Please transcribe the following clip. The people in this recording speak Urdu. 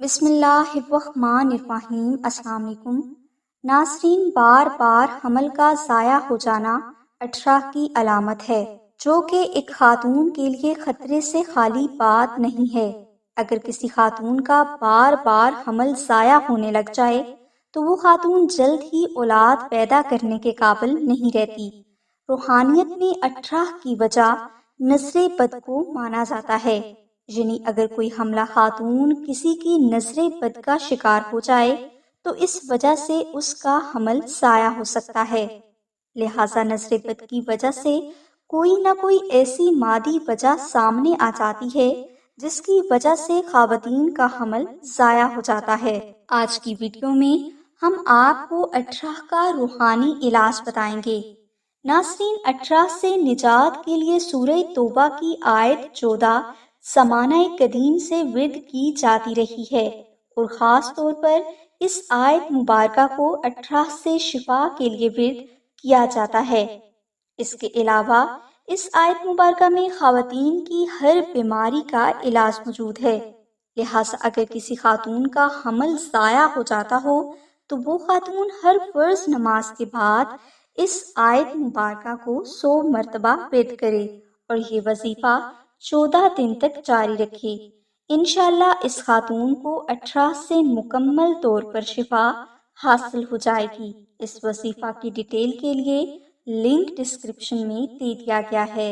بسم اللہ الرحمن الرحیم۔ السلام علیکم ناظرین، بار بار حمل کا ضائع ہو جانا 18 کی علامت ہے، جو کہ ایک خاتون کے لیے خطرے سے خالی بات نہیں ہے۔ اگر کسی خاتون کا بار بار حمل ضائع ہونے لگ جائے تو وہ خاتون جلد ہی اولاد پیدا کرنے کے قابل نہیں رہتی۔ روحانیت میں 18 کی وجہ نظر بد کو مانا جاتا ہے، یعنی اگر کوئی حاملہ خاتون کسی کی نظر بد کا شکار ہو جائے تو اس وجہ سے اس کا حمل ضائع ہو سکتا ہے۔ لہٰذا نظر بد کی وجہ سے کوئی نہ کوئی ایسی مادی وجہ سامنے آ جاتی ہے جس کی وجہ سے خواتین کا حمل ضائع ہو جاتا ہے۔ آج کی ویڈیو میں ہم آپ کو 18 کا روحانی علاج بتائیں گے۔ ناظرین، 18 سے نجات کے لیے سورہ توبہ کی آیت 14 زمانہ قدیم سے ورد کی جاتی رہی ہے، اور خاص طور پر اس آیت مبارکہ کو 18 سے شفا کے لیے ورد کیا جاتا ہے۔ اس کے علاوہ اس آیت مبارکہ میں خواتین کی ہر بیماری کا علاج موجود ہے، لہٰذا اگر کسی خاتون کا حمل ضائع ہو جاتا ہو تو وہ خاتون ہر فرض نماز کے بعد اس آیت مبارکہ کو 100 مرتبہ ورد کرے اور یہ وظیفہ 14 دن تک جاری رکھے۔ انشاءاللہ اس خاتون کو 18 سے مکمل طور پر شفا حاصل ہو جائے گی۔ اس وظیفہ کی ڈیٹیل کے لیے لنک ڈسکرپشن میں دے دیا گیا ہے۔